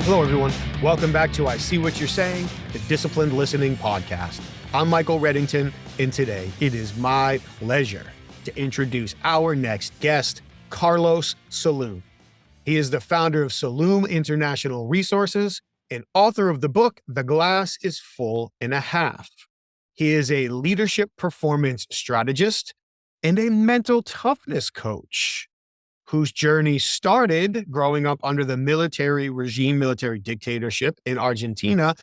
Hello, everyone. Welcome back to I See What You're Saying, the Disciplined Listening Podcast. I'm Michael Reddington, and today it is my pleasure to introduce our next guest, Carlos Salum. He is the founder of Saloom International Resources and author of the book, The Glass is Full and a Half. He is a leadership performance strategist and a mental toughness coach, whose journey started growing up under the military dictatorship in Argentina,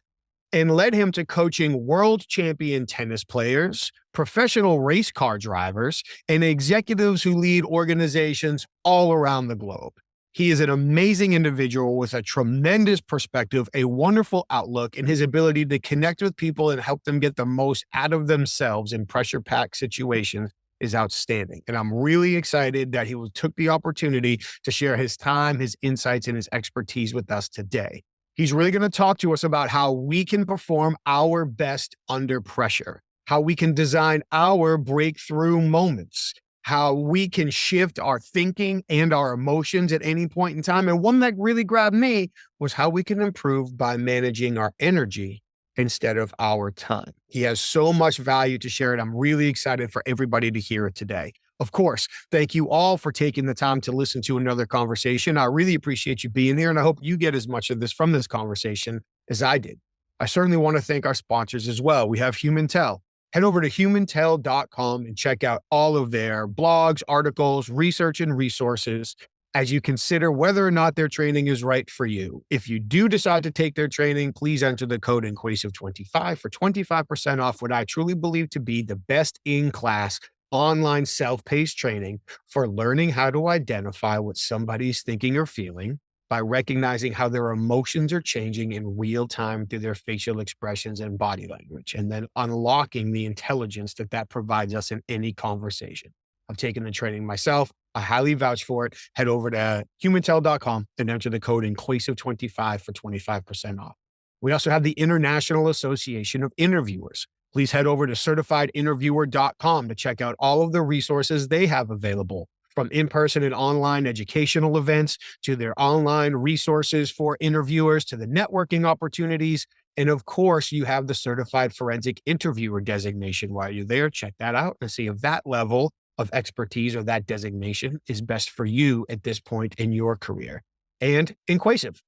and led him to coaching world champion tennis players, professional race car drivers, and executives who lead organizations all around the globe. He is an amazing individual with a tremendous perspective, a wonderful outlook, and his ability to connect with people and help them get the most out of themselves in pressure-packed situations is outstanding. And I'm really excited that he took the opportunity to share his time, his insights, and his expertise with us today. He's really going to talk to us about how we can perform our best under pressure, how we can design our breakthrough moments, how we can shift our thinking and our emotions at any point in time. And one that really grabbed me was how we can improve by managing our energy instead of our time. He has so much value to share, and I'm really excited for everybody to hear it today. Of course, thank you all for taking the time to listen to another conversation. I really appreciate you being here, and I hope you get as much of this from this conversation as I did. I certainly want to thank our sponsors as well. We have HumanTell. Head over to humantel.com and check out all of their blogs, articles, research, and resources as you consider whether or not their training is right for you. If you do decide to take their training, please enter the code INQUASIVE25 for 25% off what I truly believe to be the best in-class online self-paced training for learning how to identify what somebody's thinking or feeling by recognizing how their emotions are changing in real time through their facial expressions and body language, and then unlocking the intelligence that provides us in any conversation. I've taken the training myself. I highly vouch for it. Head over to humantel.com and enter the code INQUASIVE25 for 25% off. We also have the International Association of Interviewers. Please head over to certifiedinterviewer.com to check out all of the resources they have available, from in-person and online educational events to their online resources for interviewers to the networking opportunities. And of course, you have the Certified Forensic Interviewer designation. While you're there, check that out and see if that level of expertise or that designation is best for you at this point in your career. And Inquasive.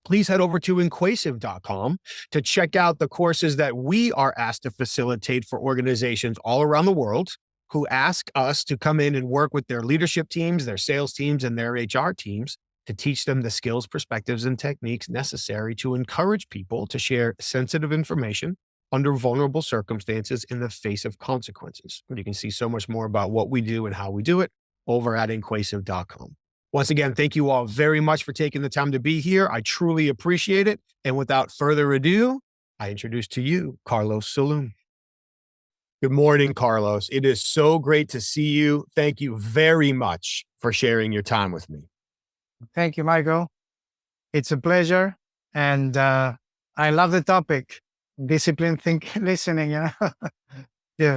Please head over to inquasive.com to check out the courses that we are asked to facilitate for organizations all around the world who ask us to come in and work with their leadership teams, their sales teams, and their HR teams to teach them the skills, perspectives, and techniques necessary to encourage people to share sensitive information under vulnerable circumstances in the face of consequences. You can see so much more about what we do and how we do it over at inquasive.com. Once again, thank you all very much for taking the time to be here. I truly appreciate it. And without further ado, I introduce to you, Carlos Saloom. Good morning, Carlos. It is so great to see you. Thank you very much for sharing your time with me. Thank you, Michael. It's a pleasure. And I love the topic. Discipline, listening. Yeah.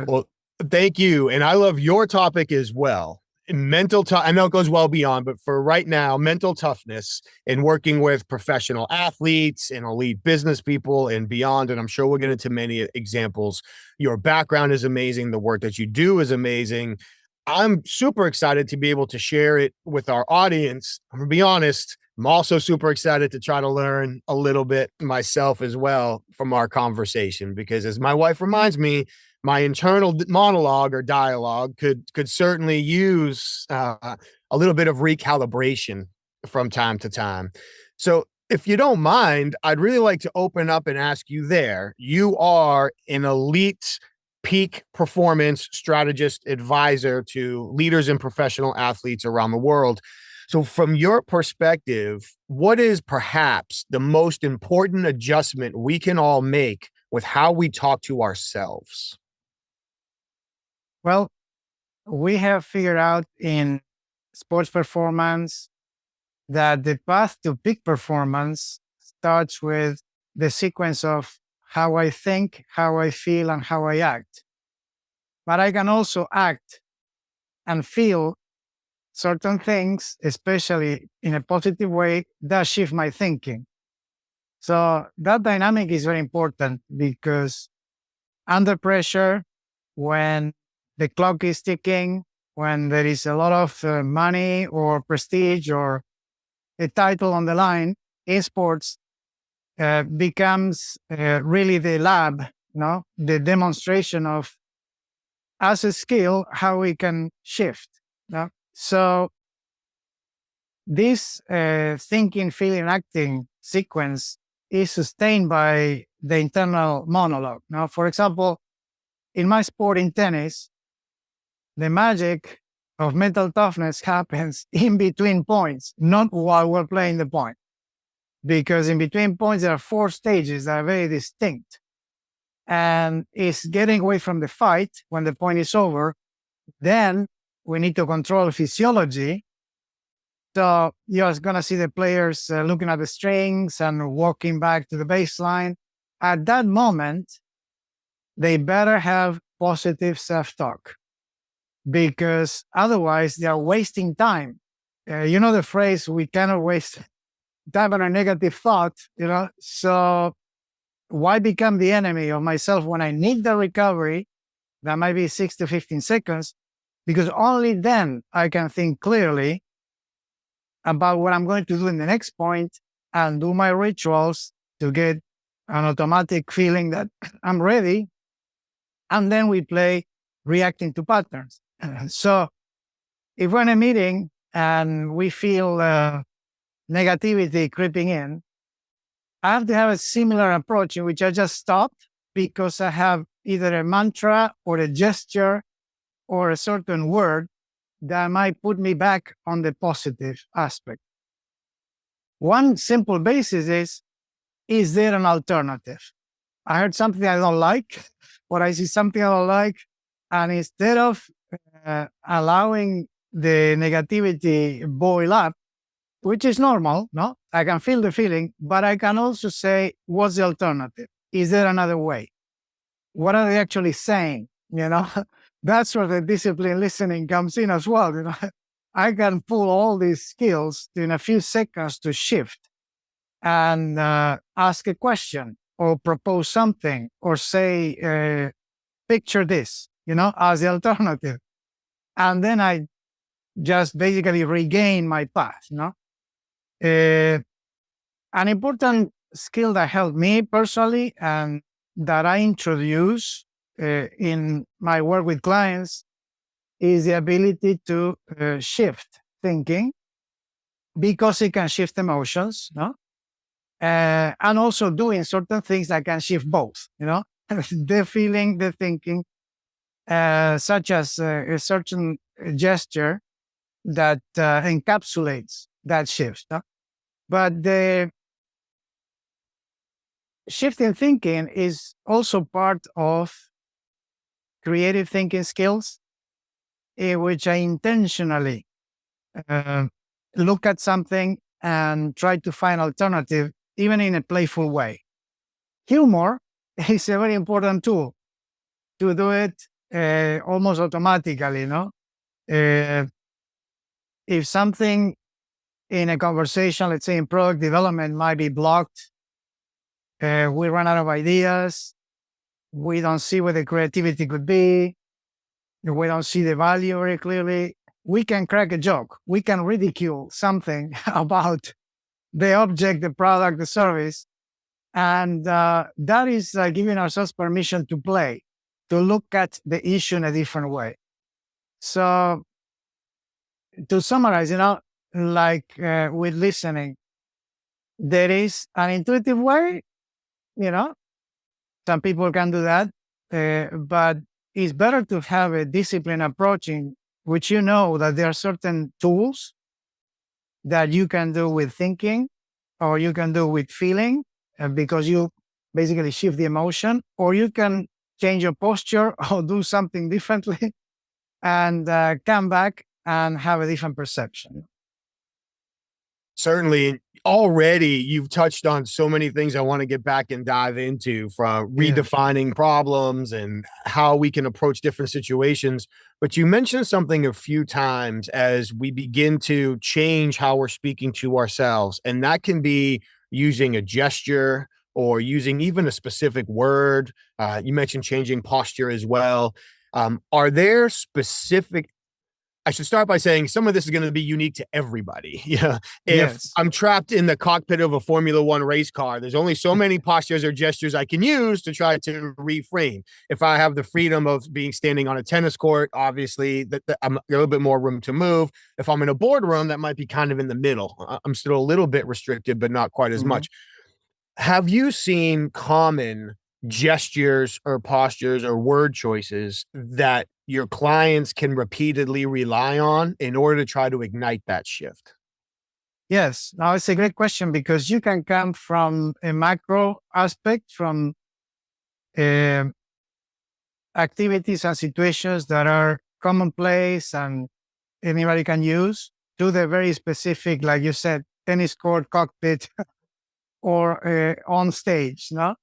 Well, thank you. And I love your topic as well. I know it goes well beyond, but for right now, mental toughness and working with professional athletes and elite business people and beyond. And I'm sure we'll get into many examples. Your background is amazing. The work that you do is amazing. I'm super excited to be able to share it with our audience. I'm going to be honest. I'm also super excited to try to learn a little bit myself as well from our conversation, because as my wife reminds me, my internal monologue or dialogue could certainly use a little bit of recalibration from time to time. So if you don't mind, I'd really like to open up and ask you there. You are an elite peak performance strategist advisor to leaders and professional athletes around the world. So from your perspective, what is perhaps the most important adjustment we can all make with how we talk to ourselves? Well, we have figured out in sports performance that the path to peak performance starts with the sequence of how I think, how I feel, and how I act. But I can also act and feel certain things, especially in a positive way, that shift my thinking. So that dynamic is very important because under pressure, when the clock is ticking, when there is a lot of money or prestige or a title on the line, esports becomes really the lab, no, the demonstration of as a skill how we can shift. No? So this thinking, feeling, acting sequence is sustained by the internal monologue. Now, for example, in my sport in tennis, the magic of mental toughness happens in between points, not while we're playing the point. Because in between points, there are 4 stages that are very distinct. And it's getting away from the fight when the point is over. Then we need to control physiology. So you're going to see the players looking at the strings and walking back to the baseline. At that moment, they better have positive self-talk because otherwise they are wasting time. You know the phrase, we cannot waste time on a negative thought, So why become the enemy of myself when I need the recovery? That might be 6 to 15 seconds, because only then I can think clearly about what I'm going to do in the next point and do my rituals to get an automatic feeling that I'm ready. And then we play reacting to patterns. So if we're in a meeting and we feel negativity creeping in, I have to have a similar approach in which I just stop because I have either a mantra or a gesture or a certain word that might put me back on the positive aspect. One simple basis is there an alternative? I heard something I don't like, or I see something I don't like, and instead of allowing the negativity boil up, which is normal, no? I can feel the feeling, but I can also say, what's the alternative? Is there another way? What are they actually saying? That's where the discipline listening comes in as well. I can pull all these skills in a few seconds to shift and ask a question or propose something or say, picture this, as the alternative. And then I just basically regain my path, an important skill that helped me personally and that I introduce in my work with clients is the ability to shift thinking because it can shift emotions, and also doing certain things that can shift both, the feeling, the thinking, such as a certain gesture that encapsulates that shift. But the shift in thinking is also part of creative thinking skills, in which I intentionally look at something and try to find alternative, even in a playful way. Humor is a very important tool to do it almost automatically, if something in a conversation, let's say in product development, might be blocked, we run out of ideas, we don't see where the creativity could be, we don't see the value very clearly, we can crack a joke, we can ridicule something about the object, the product, the service, and that is giving ourselves permission to play, to look at the issue in a different way. So to summarize, with listening, there is an intuitive way, some people can do that, but it's better to have a disciplined approach in which that there are certain tools that you can do with thinking or you can do with feeling because you basically shift the emotion, or you can change your posture or do something differently and come back and have a different perception. Certainly. Already, you've touched on so many things I want to get back and dive into, from redefining problems and how we can approach different situations. But you mentioned something a few times as we begin to change how we're speaking to ourselves. And that can be using a gesture or using even a specific word. You mentioned changing posture as well. Are there specific I should start by saying some of this is going to be unique to everybody. Yeah. If Yes. I'm trapped in the cockpit of a Formula One race car, there's only so many postures or gestures I can use to try to reframe. If I have the freedom of being standing on a tennis court, obviously that I'm a little bit more room to move. If I'm in a boardroom, that might be kind of in the middle. I'm still a little bit restricted, but not quite as Mhm. much. Have you seen common gestures or postures or word choices that your clients can repeatedly rely on in order to try to ignite that shift? Yes. Now it's a great question because you can come from a macro aspect, from um activities and situations that are commonplace and anybody can use, to the very specific, like you said, tennis court, cockpit, or on stage. No,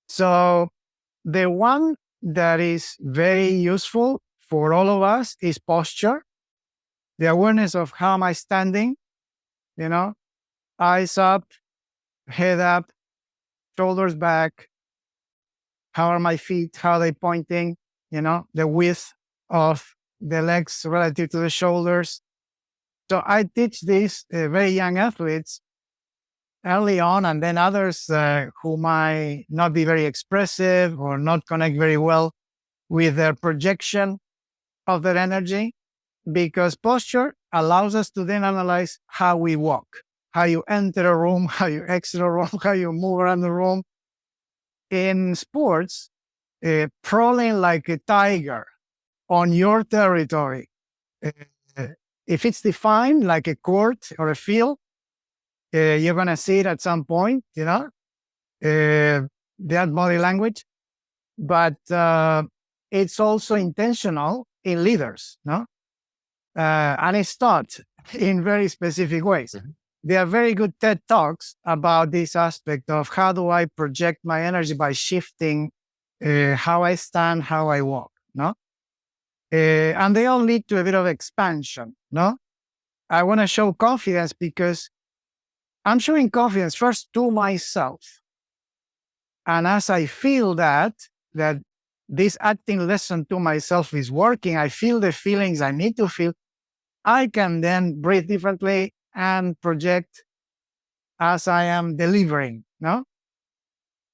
so the one that is very useful for all of us is posture, the awareness of how am I standing, you know, eyes up, head up, shoulders back, how are my feet, how are they pointing, the width of the legs relative to the shoulders. So I teach these very young athletes early on, and then others who might not be very expressive or not connect very well with their projection of their energy, because posture allows us to then analyze how we walk, how you enter a room, how you exit a room, how you move around the room. In sports, prowling like a tiger on your territory, uh, if it's defined like a court or a field, you're going to see it at some point, that body language. But it's also intentional in leaders, no? And it's taught in very specific ways. Mhm. There are very good TED Talks about this aspect of how do I project my energy by shifting how I stand, how I walk, no? And they all lead to a bit of expansion, no? I want to show confidence because I'm showing confidence first to myself. And as I feel that this acting lesson to myself is working, I feel the feelings I need to feel, I can then breathe differently and project as I am delivering, no?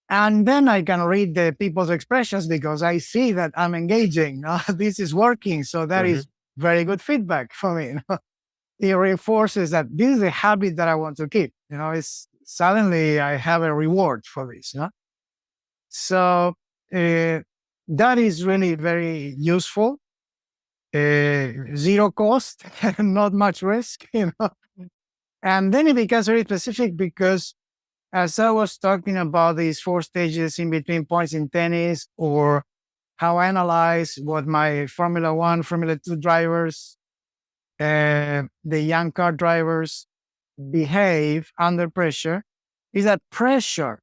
And then I can read the people's expressions because I see that I'm engaging. No? This is working. So that Mhm. is very good feedback for me. No? It reinforces that this is a habit that I want to keep. It's suddenly I have a reward for this. No? So that is really very useful. Zero cost, not much risk. And then it becomes very specific because as I was talking about these 4 stages in between points in tennis, or how I analyze what my Formula One, Formula Two drivers, the young car drivers behave under pressure, is that pressure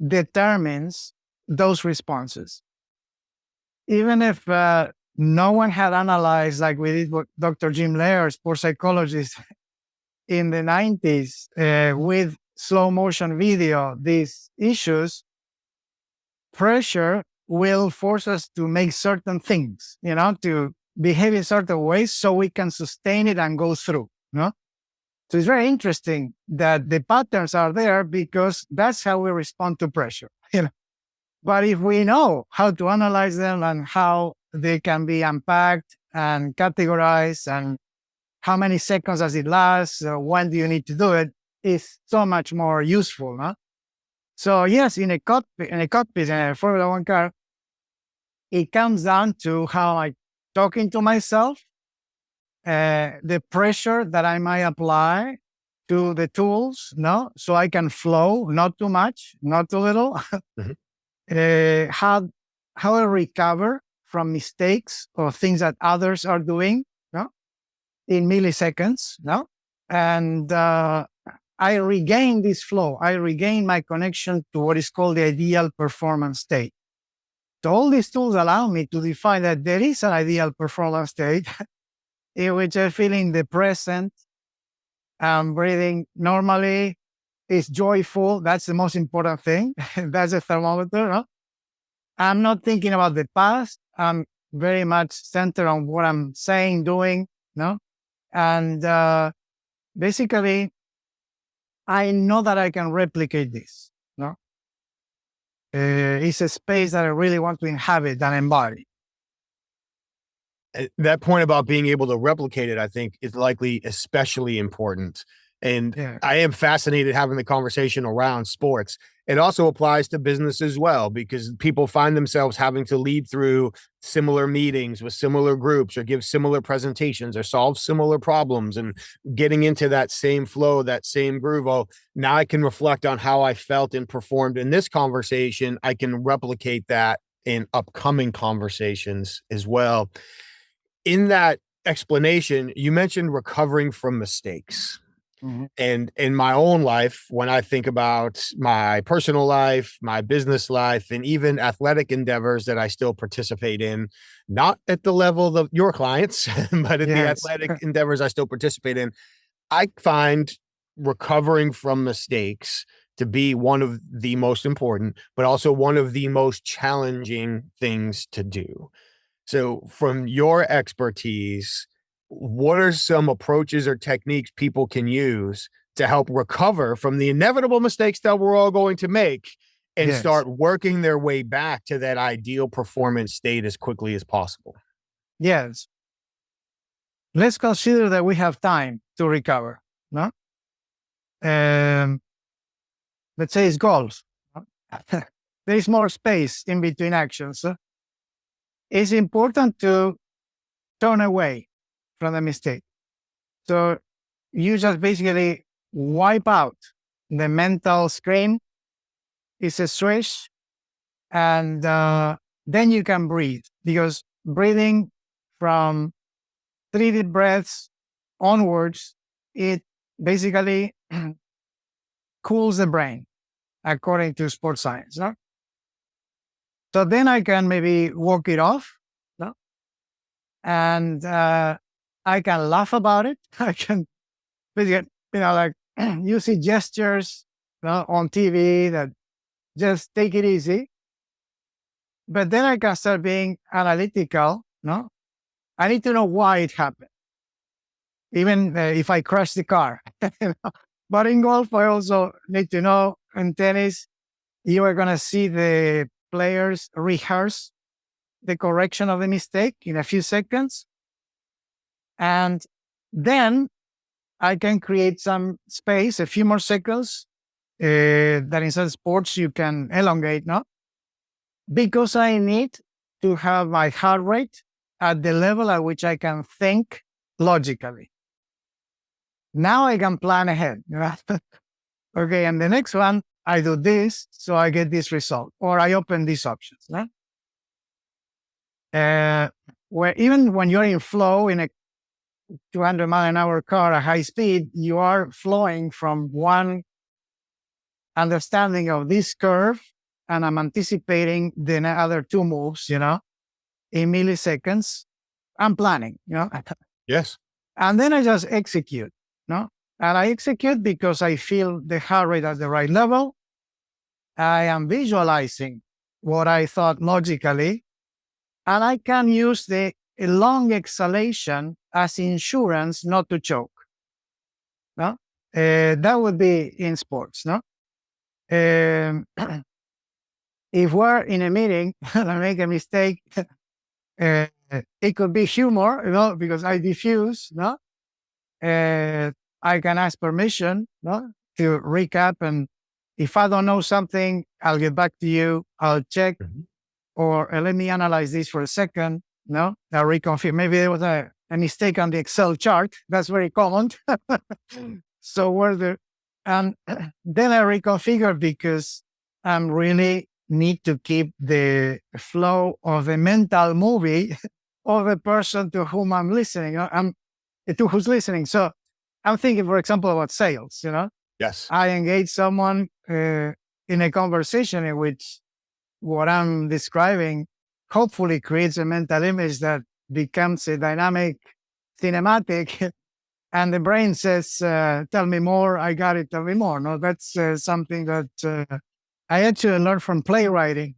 determines those responses. Even if no one had analyzed, like we did with Dr. Jim Lair, sports psychologist, in the 90s, with slow motion video, these issues, pressure will force us to make certain things, to behave in certain ways so we can sustain it and go through. So it's very interesting that the patterns are there because that's how we respond to pressure. But if we know how to analyze them and how they can be unpacked and categorized and how many seconds does it last, when do you need to do it, is so much more useful. No? So yes, in a cockpit, in a Formula One car, it comes down to how I talking to myself, the pressure that I might apply to the tools, no, so I can flow, not too much, not too little. Mhm. How I recover from mistakes or things that others are doing, no, in milliseconds, no, and I regain this flow. I regain my connection to what is called the ideal performance state. So all these tools allow me to define that there is an ideal performance state in which I'm feeling the present, I'm breathing normally, is joyful. That's the most important thing. That's a thermometer. Huh? I'm not thinking about the past. I'm very much centered on what I'm saying, doing, no? And basically, I know that I can replicate this, no? It's a space that I really want to inhabit and embody. That point about being able to replicate it, I think, is likely especially important. And Yeah. I am fascinated having the conversation around sports. It also applies to business as well, because people find themselves having to lead through similar meetings with similar groups or give similar presentations or solve similar problems and getting into that same flow, that same groove. Oh, now I can reflect on how I felt and performed in this conversation. I can replicate that in upcoming conversations as well. In that explanation, you mentioned recovering from mistakes. Mm-hmm. And in my own life, when I think about my personal life, my business life, and even athletic endeavors that I still participate in, not at the level of your clients, but at the Yes. athletic endeavors I still participate in, I find recovering from mistakes to be one of the most important, but also one of the most challenging things to do. So, from your expertise, what are some approaches or techniques people can use to help recover from the inevitable mistakes that we're all going to make and Yes. start working their way back to that ideal performance state as quickly as possible? Yes. Let's consider that we have time to recover, no? Let's say it's golf. There is more space in between actions. It's important to turn away from the mistake. So you just basically wipe out the mental screen. It's a switch, and then you can breathe, because breathing from 3 deep breaths onwards, it basically cools the brain, according to sports science. No? So then I can maybe walk it off, no? And I can laugh about it. I can, like you see gestures, on TV that just take it easy. But then I can start being analytical. No, I need to know why it happened, even if I crash the car. But in golf, I also need to know. In tennis, you are going to see the players rehearse the correction of the mistake in a few seconds. And then I can create some space, a few more seconds, that in some sports you can elongate, no? Because I need to have my heart rate at the level at which I can think logically. Now I can plan ahead. Okay, and the next one, I do this, so I get this result, or I open these options. No? Where even when you're in flow in a 200-mile-an-hour car at high speed, you are flowing from one understanding of this curve, and I'm anticipating the other two moves, in milliseconds. I'm planning, Yes. And then I just execute, no? And I execute because I feel the heart rate at the right level. I am visualizing what I thought logically, and I can use the long exhalation as insurance not to choke. No, that would be in sports. No, if we're in a meeting and I make a mistake, it could be humor, because I diffuse. No, I can ask permission, no, to recap, and if I don't know something, I'll get back to you. I'll check. Mhm. Or let me analyze this for a second. No, I'll reconfirm. Maybe there was a mistake on the Excel chart. That's very common. So and then I reconfigure, because I'm really need to keep the flow of the mental movie of the person to whom I'm listening. To who's listening. So I'm thinking, for example, about sales. Yes. I engage someone in a conversation in which what I'm describing hopefully creates a mental image that becomes a dynamic cinematic and the brain says, tell me more, I got it, tell me more. No, that's something that I actually learned from playwriting.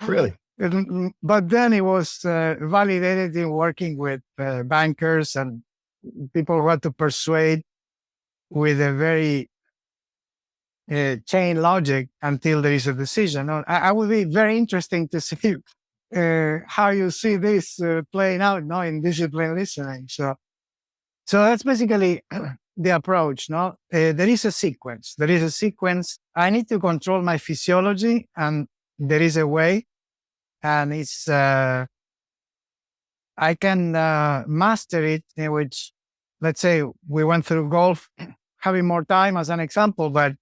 Really? But then it was validated in working with bankers and people who had to persuade with a very chain logic until there is a decision. I would be very interesting to see how you see this playing out, no, in discipline listening. So that's basically the approach. No, there is a sequence. There is a sequence. I need to control my physiology, and there is a way, and it's I can master it. In which, let's say, we went through golf, having more time as an example, but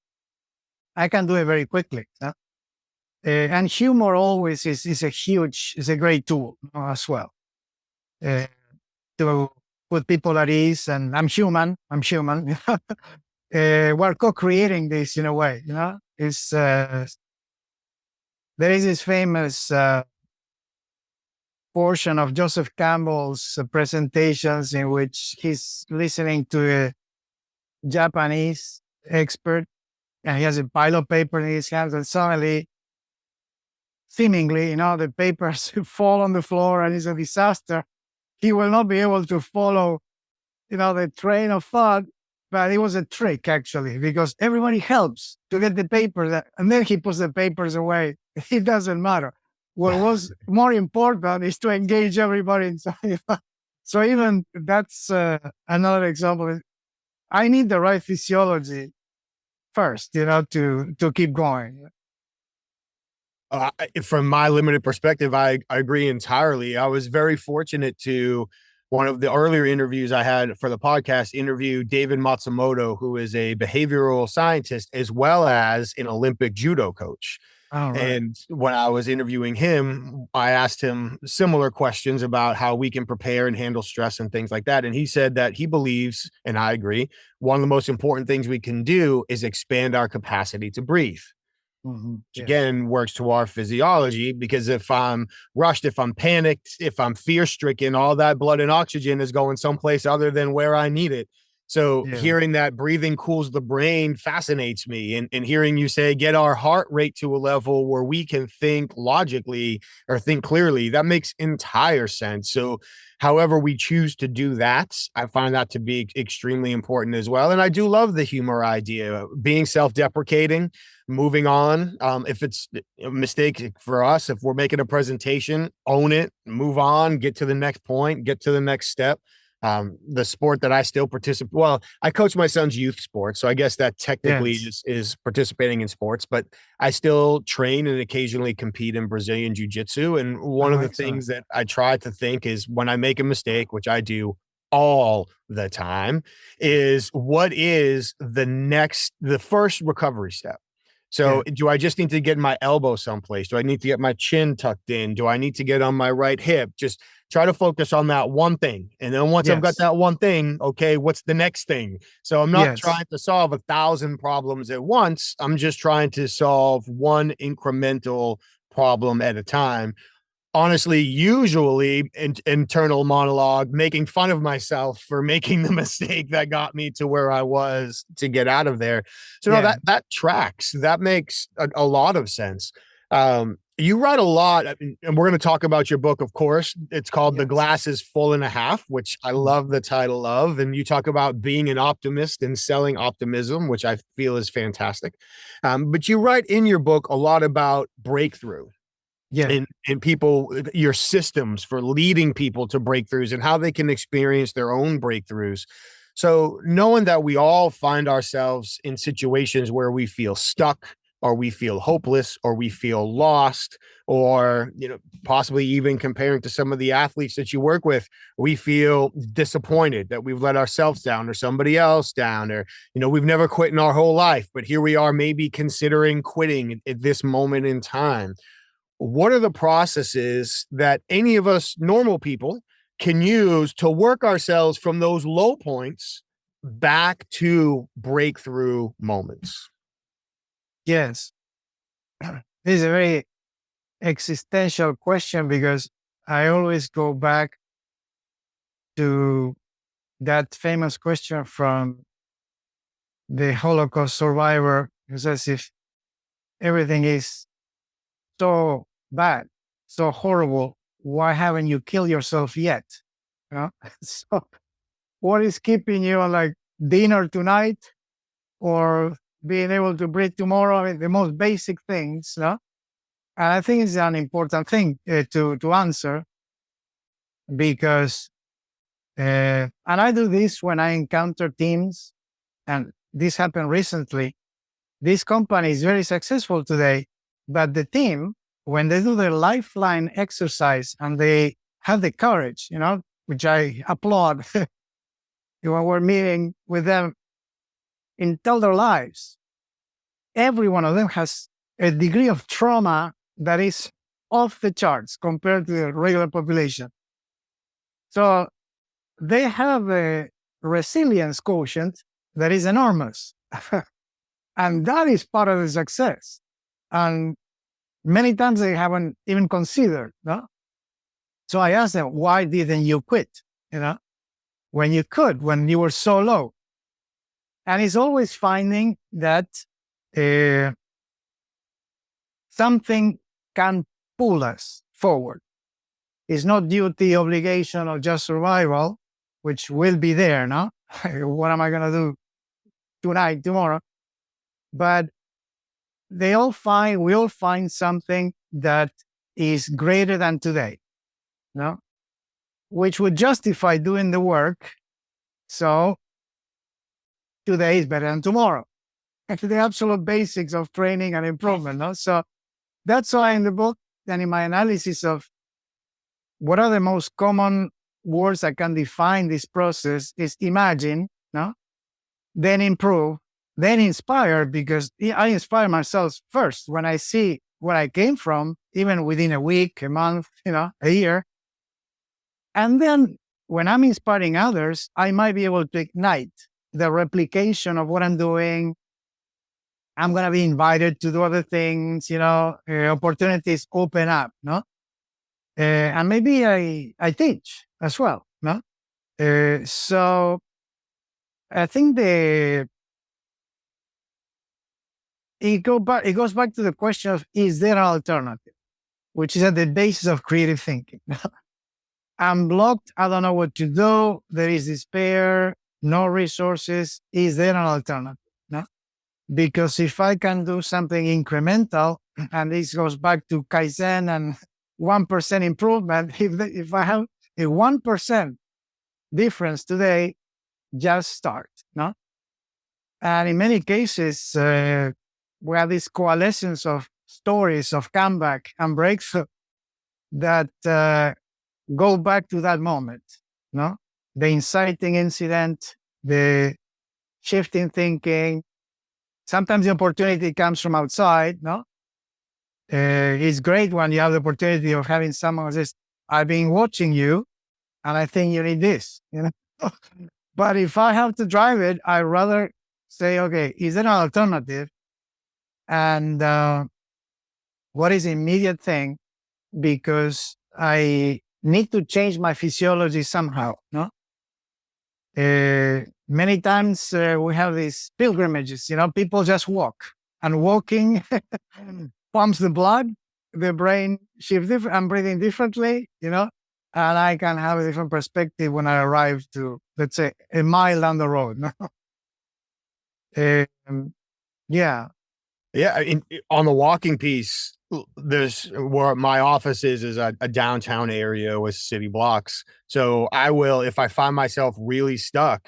I can do it very quickly. And humor always is a great tool as well to put people at ease. And I'm human. We're co-creating this in a way. It's there is this famous portion of Joseph Campbell's presentations in which he's listening to a Japanese expert, and he has a pile of paper in his hands, and suddenly, seemingly, the papers fall on the floor, and it's a disaster. He will not be able to follow, the train of thought, but it was a trick, actually, because everybody helps to get the papers, and then he puts the papers away. It doesn't matter. What was more important is to engage everybody inside. So even that's another example. I need the right physiology first, to keep going. From my limited perspective, I agree entirely. I was very fortunate to, one of the earlier interviews I had for the podcast, interview David Matsumoto, who is a behavioral scientist as well as an Olympic judo coach. All right. And when I was interviewing him, I asked him similar questions about how we can prepare and handle stress and things like that. And he said that he believes, and I agree, one of the most important things we can do is expand our capacity to breathe. Mm-hmm. Which again works to our physiology, because if I'm rushed, if I'm panicked, if I'm fear stricken, all that blood and oxygen is going someplace other than where I need it. So hearing that breathing cools the brain fascinates me. And hearing you say, get our heart rate to a level where we can think logically or think clearly, that makes entire sense. So however we choose to do that, I find that to be extremely important as well. And I do love the humor idea, being self-deprecating, moving on. If it's a mistake for us, if we're making a presentation, own it, move on, get to the next point, get to the next step. The sport that I still participate, well, I coach my son's youth sports, so I guess that technically is participating in sports, but I still train and occasionally compete in Brazilian jiu-jitsu. And one of the things that I try to think is, when I make a mistake, which I do all the time, is what is the first recovery step? So do I just need to get my elbow someplace? Do I need to get my chin tucked in? Do I need to get on my right hip? Just try to focus on that one thing. And then once I've got that one thing, okay, what's the next thing? So I'm not trying to solve 1,000 problems at once. I'm just trying to solve one incremental problem at a time. Honestly, usually internal monologue, making fun of myself for making the mistake that got me to where I was to get out of there. So no, that tracks. That makes a lot of sense. You write a lot, and we're going to talk about your book, of course. It's called The Glass is Full and a Half, which I love the title of. And you talk about being an optimist and selling optimism, which I feel is fantastic. But you write in your book a lot about breakthrough. And people, your systems for leading people to breakthroughs and how they can experience their own breakthroughs. So knowing that we all find ourselves in situations where we feel stuck, or we feel hopeless, or we feel lost, or, possibly even comparing to some of the athletes that you work with, we feel disappointed that we've let ourselves down or somebody else down, or, we've never quit in our whole life, but here we are maybe considering quitting at this moment in time. What are the processes that any of us normal people can use to work ourselves from those low points back to breakthrough moments? Yes. This is a very existential question, because I always go back to that famous question from the Holocaust survivor who says, if everything is so bad, so horrible, why haven't you killed yourself yet? You know? So what is keeping you on like dinner tonight or being able to breathe tomorrow? I mean, the most basic things, no? And I think it's an important thing to answer because, and I do this when I encounter teams, and this happened recently. This company is very successful today, but the team, when they do their lifeline exercise and they have the courage, which I applaud, when we're meeting with them in tell their lives, every one of them has a degree of trauma that is off the charts compared to the regular population. So they have a resilience quotient that is enormous. And that is part of the success. And many times they haven't even considered, no? So I asked them, why didn't you quit? When you could, when you were so low. And it's always finding that something can pull us forward. It's not duty, obligation, or just survival, which will be there, no? What am I going to do tonight, tomorrow? But we all find something that is greater than today, no? Which would justify doing the work. So today is better than tomorrow. Actually, the absolute basics of training and improvement, no? So that's why in the book and in my analysis of what are the most common words that can define this process is imagine, no? Then improve, then inspire, because I inspire myself first when I see where I came from, even within a week, a month, a year. And then when I'm inspiring others, I might be able to ignite the replication of what I'm doing. I'm going to be invited to do other things, opportunities open up, no? And maybe I teach as well, no? So I think it goes back to the question of, is there an alternative? Which is at the basis of creative thinking. I'm blocked. I don't know what to do. There is despair, no resources. Is there an alternative? No? Because if I can do something incremental, and this goes back to Kaizen and 1% improvement, if I have a 1% difference today, just start, no? And in many cases, we have this coalescence of stories of comeback and breakthrough that go back to that moment, no? The inciting incident, the shifting thinking. Sometimes the opportunity comes from outside, no? It's great when you have the opportunity of having someone who says, I've been watching you and I think you need this, But if I have to drive it, I'd rather say, okay, is there an alternative? And what is the immediate thing? Because I need to change my physiology somehow, no? Many times we have these pilgrimages, people just walk, and walking pumps the blood, the brain shifts different, I'm breathing differently, and I can have a different perspective when I arrive to, let's say, a mile down the road. Yeah. Yeah. On the walking piece, there's where my office is a downtown area with city blocks. So I will, if I find myself really stuck,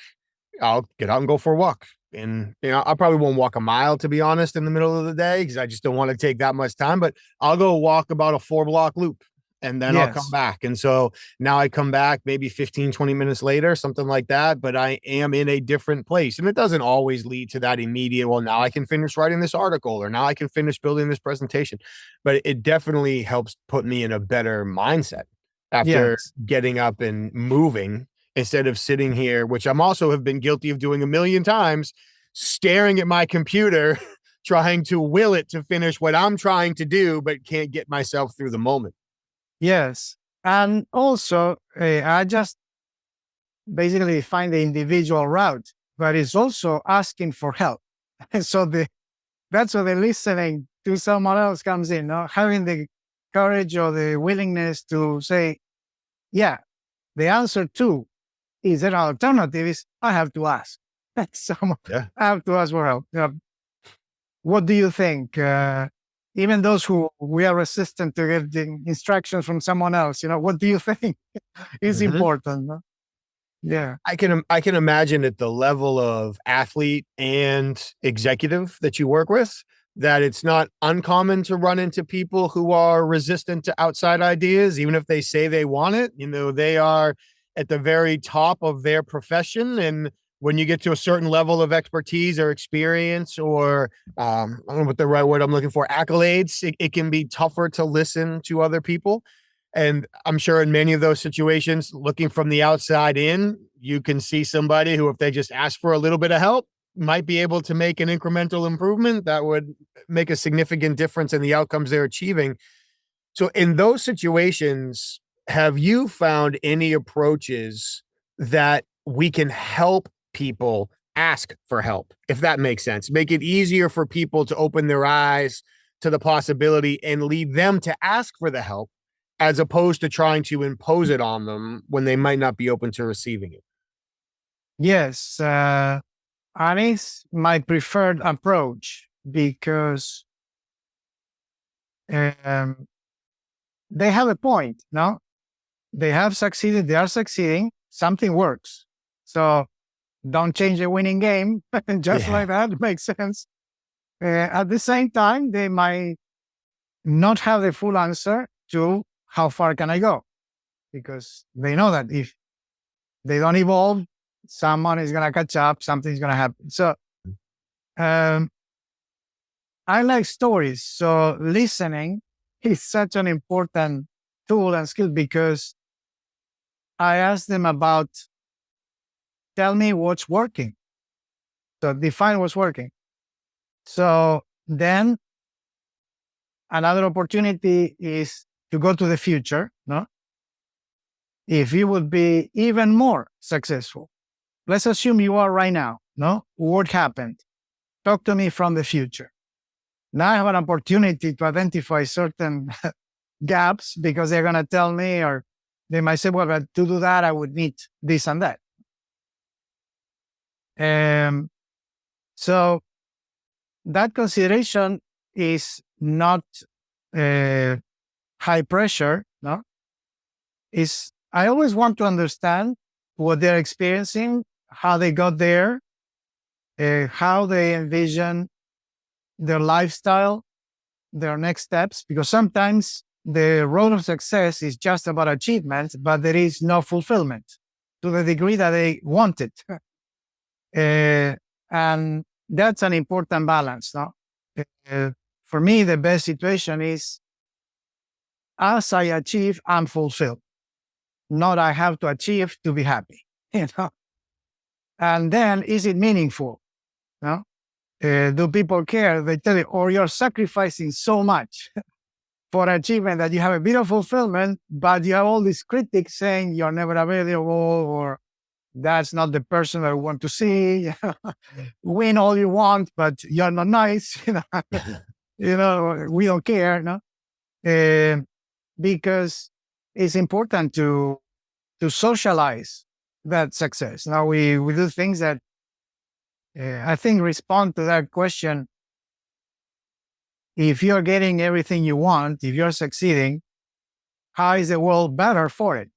I'll get out and go for a walk. And, I probably won't walk a mile, to be honest, in the middle of the day, because I just don't want to take that much time, but I'll go walk about a 4-block loop and then I'll come back. And so now I come back maybe 15, 20 minutes later, something like that, but I am in a different place. And it doesn't always lead to that immediate, well, now I can finish writing this article or now I can finish building this presentation. But it definitely helps put me in a better mindset after getting up and moving, instead of sitting here, which I'm also have been guilty of doing a million times, staring at my computer, trying to will it to finish what I'm trying to do, but can't get myself through the moment. Yes. And also, I just basically find the individual route, but it's also asking for help. And so that's where the listening to someone else comes in, no? Having the courage or the willingness to say, yeah, the answer to is there an alternative is I have to ask. Someone, Yeah. I have to ask for help. What do you think? Even those who we are resistant to getting instructions from someone else, what do you think is important? No? Yeah. I can imagine at the level of athlete and executive that you work with, that it's not uncommon to run into people who are resistant to outside ideas, even if they say they want it. They are at the very top of their profession. And when you get to a certain level of expertise or experience, or I don't know what the right word I'm looking for, accolades, it can be tougher to listen to other people. And I'm sure in many of those situations, looking from the outside in, you can see somebody who, if they just ask for a little bit of help, might be able to make an incremental improvement that would make a significant difference in the outcomes they're achieving. So in those situations, have you found any approaches that we can help people ask for help, if that makes sense? Make it easier for people to open their eyes to the possibility and lead them to ask for the help, as opposed to trying to impose it on them when they might not be open to receiving it. Yes. And it's my preferred approach because they have a point, no? They have succeeded, they are succeeding, something works. So don't change the winning game. Just like that makes sense. At the same time, they might not have the full answer to how far can I go? Because they know that if they don't evolve, someone is going to catch up, something's going to happen. So I like stories. So listening is such an important tool and skill because I ask them about, tell me what's working. So define what's working. So then another opportunity is to go to the future, no? If you would be even more successful, let's assume you are right now, no? What happened? Talk to me from the future. Now I have an opportunity to identify certain gaps because they're going to tell me, or they might say, well, but to do that, I would need this and that. So that consideration is not high pressure, no? I always want to understand what they're experiencing, how they got there, how they envision their lifestyle, their next steps, because sometimes the road of success is just about achievement, but there is no fulfillment to the degree that they want it. And that's an important balance. No? For me, the best situation is as I achieve, I'm fulfilled. Not I have to achieve to be happy. And then is it meaningful? No? Do people care? They tell you, or you're sacrificing so much for achievement that you have a bit of fulfillment, but you have all these critics saying you're never available, or that's not the person that I want to see. Win all you want, but you're not nice. We don't care, no? Because it's important to socialize that success. Now we do things that I think respond to that question. If you're getting everything you want, if you're succeeding, how is the world better for it?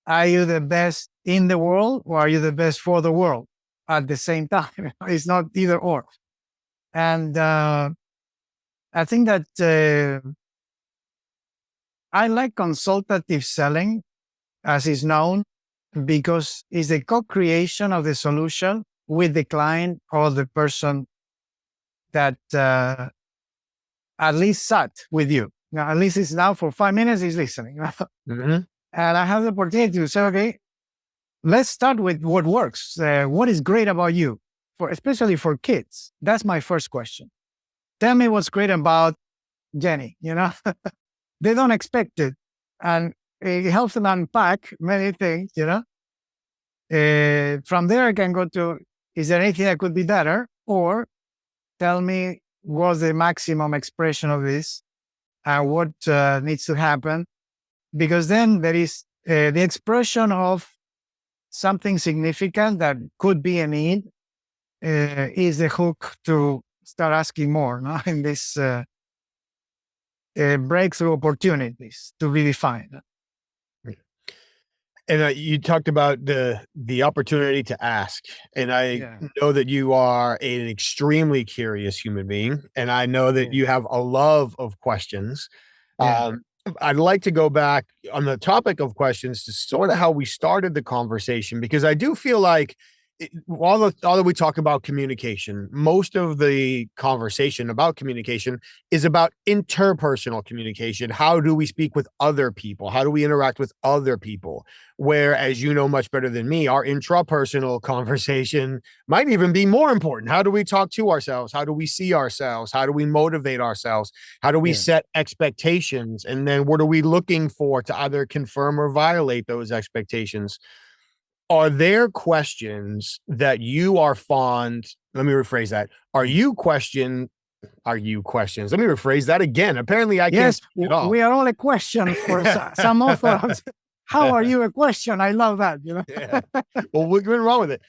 Are you the best in the world, or are you the best for the world at the same time? It's not either or. And I think that I like consultative selling, as is known, because it's the co-creation of the solution with the client or the person that at least sat with you. Now, at least it's now for 5 minutes, he's listening. Mm-hmm. And I have the opportunity to say, okay, let's start with what works. What is great about you, especially for kids? That's my first question. Tell me what's great about Jenny. They don't expect it. And it helps them unpack many things, From there, I can go to, is there anything that could be better? Or tell me what's the maximum expression of this and what needs to happen. Because then there is the expression of something significant that could be a need is the hook to start asking more, no? In this breakthrough opportunities to be defined. And you talked about the opportunity to ask, and I know that you are an extremely curious human being, and I know that you have a love of questions. I'd like to go back on the topic of questions to sort of how we started the conversation, because I do feel like although we talk about communication, most of the conversation about communication is about interpersonal communication. How do we speak with other people? How do we interact with other people? Where, as you know much better than me, our intrapersonal conversation might even be more important. How do we talk to ourselves? How do we see ourselves? How do we motivate ourselves? How do we set expectations? And then what are we looking for to either confirm or violate those expectations? Are there questions that you are fond? Let me rephrase that. Are you questions? Let me rephrase that again. Apparently, I can't. Yes, we are all a question for some authors. How are you a question? I love that. Yeah. Well, what's wrong with it?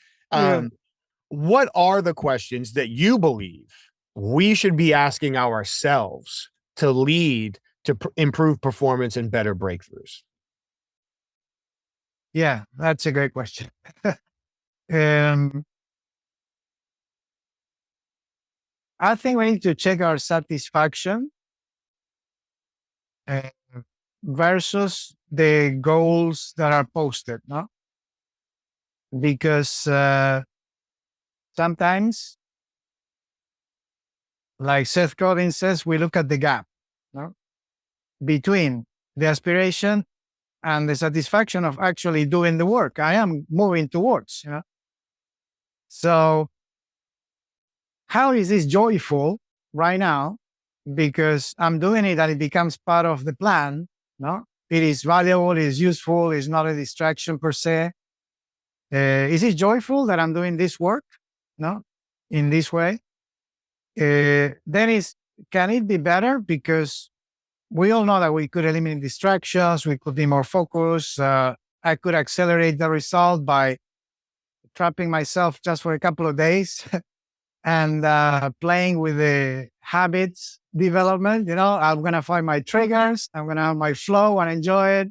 What are the questions that you believe we should be asking ourselves to lead to improve performance and better breakthroughs? Yeah, that's a great question. I think we need to check our satisfaction versus the goals that are posted, no? Because sometimes, like Seth Godin says, we look at the gap, no? Between the aspiration and the satisfaction of actually doing the work I am moving towards, So how is this joyful right now? Because I'm doing it and it becomes part of the plan, no? It is valuable, it is useful, it's not a distraction per se. Is it joyful that I'm doing this work, no? In this way? Can it be better? Because we all know that we could eliminate distractions, we could be more focused. I could accelerate the result by trapping myself just for a couple of days and playing with the habits development. I'm going to find my triggers, I'm going to have my flow and enjoy it.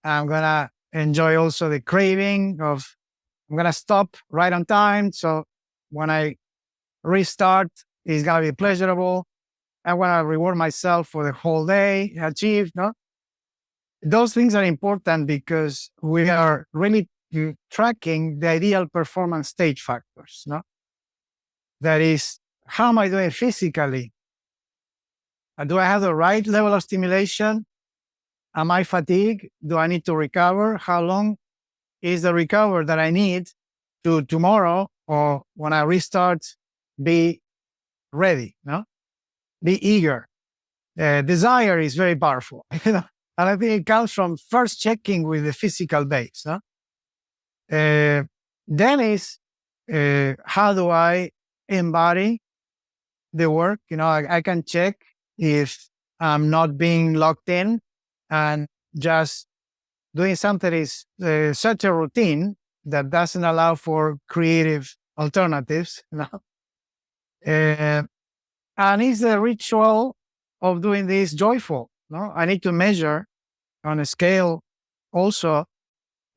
I'm going to enjoy also the craving of, I'm going to stop right on time. So when I restart, it's going to be pleasurable. I want to reward myself for the whole day achieved. No, those things are important because we are really tracking the ideal performance stage factors. No, that is, how am I doing physically? Do I have the right level of stimulation? Am I fatigued? Do I need to recover? How long is the recover that I need to tomorrow or when I restart be ready? No, be eager. Desire is very powerful, and I think it comes from first checking with the physical base. No? Then is how do I embody the work? I can check if I'm not being locked in and just doing something is such a routine that doesn't allow for creative alternatives. And is the ritual of doing this joyful? No, I need to measure on a scale also.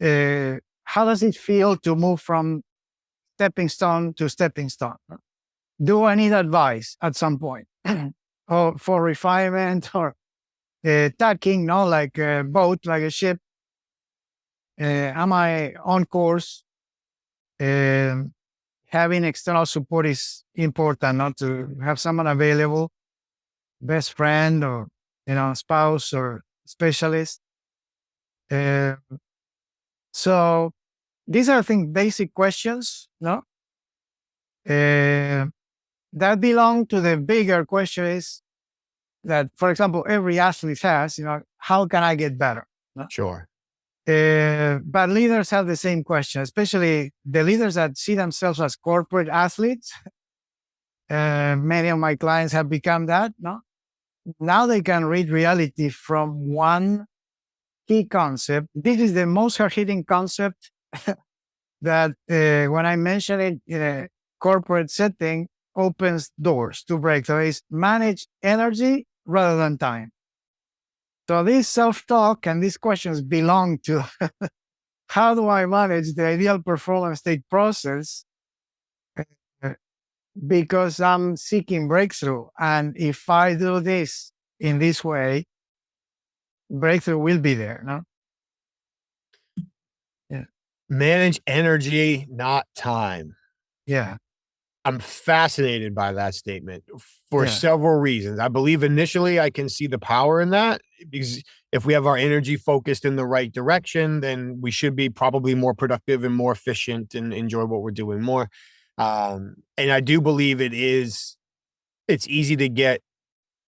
How does it feel to move from stepping stone to stepping stone? Do I need advice at some point, or for refinement or tacking? No, like a boat, like a ship. Am I on course? Having external support is important, not to have someone available, best friend or spouse or specialist. So these are, I think, basic questions, no? That belong to the bigger question is that, for example, every athlete has, how can I get better? No? Sure. But leaders have the same question, especially the leaders that see themselves as corporate athletes. Many of my clients have become that. No, now they can read reality from one key concept. This is the most hard-hitting concept that when I mention it in a corporate setting, opens doors to breakthrough. Is manage energy rather than time. So this self-talk and these questions belong to how do I manage the ideal performance state process, because I'm seeking breakthrough. And if I do this in this way, breakthrough will be there. No? Yeah. Manage energy, not time. Yeah. I'm fascinated by that statement for Yeah. several reasons. I believe initially I can see the power in that, because if we have our energy focused in the right direction, then we should be probably more productive and more efficient and enjoy what we're doing more. And I do believe it's easy to get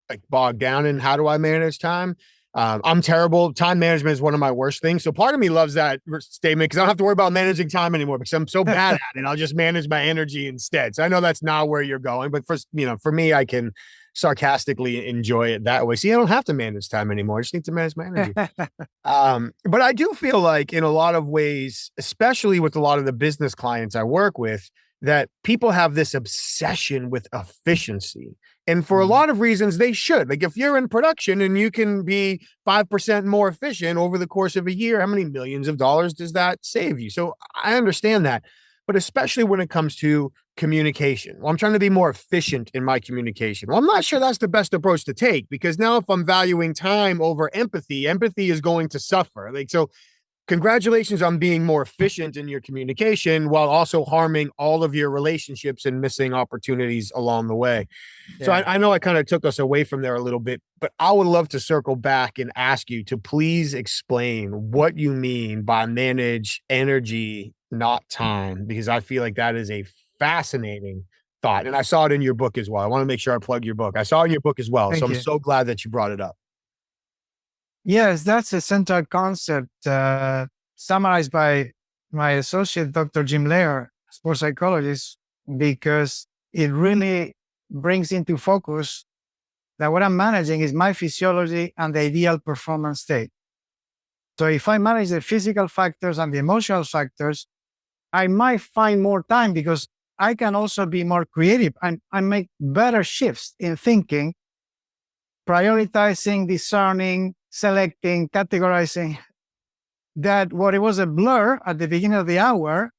like bogged down in how do I manage time. I'm terrible. Time management is one of my worst things. So part of me loves that statement because I don't have to worry about managing time anymore because I'm so bad at it. I'll just manage my energy instead. So I know that's not where you're going, but for me, I can sarcastically enjoy it that way. See, I don't have to manage time anymore. I just need to manage my energy. But I do feel like in a lot of ways, especially with a lot of the business clients I work with, that people have this obsession with efficiency. And for a lot of reasons, they should. Like if you're in production and you can be 5% more efficient over the course of a year, how many millions of dollars does that save you? So I understand that. But especially when it comes to communication, well, I'm trying to be more efficient in my communication. Well, I'm not sure that's the best approach to take, because now if I'm valuing time over empathy, empathy is going to suffer. Like, so congratulations on being more efficient in your communication while also harming all of your relationships and missing opportunities along the way. Yeah. So I know I kind of took us away from there a little bit, but I would love to circle back and ask you to please explain what you mean by manage energy, not time, because I feel like that is a fascinating thought. And I saw it in your book as well. I want to make sure I plug your book. I saw it in your book as well. Thank so you. I'm so glad that you brought it up. Yes, that's a central concept summarized by my associate, Dr. Jim Lair, sports psychologist, because it really brings into focus that what I'm managing is my physiology and the ideal performance state. So if I manage the physical factors and the emotional factors, I might find more time because I can also be more creative and I make better shifts in thinking, prioritizing, discerning, selecting, categorizing. That what it was a blur at the beginning of the hour,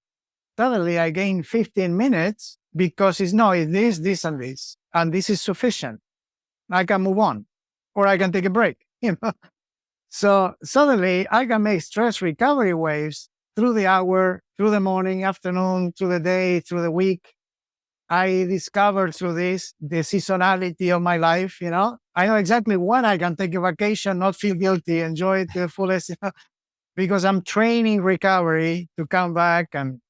suddenly I gain 15 minutes because it's this, and this, and this is sufficient. I can move on, or I can take a break. So suddenly I can make stress recovery waves through the hour, through the morning, afternoon, through the day, through the week. I discovered through this the seasonality of my life. I know exactly when I can take a vacation, not feel guilty, enjoy it to the fullest. Because I'm training recovery to come back and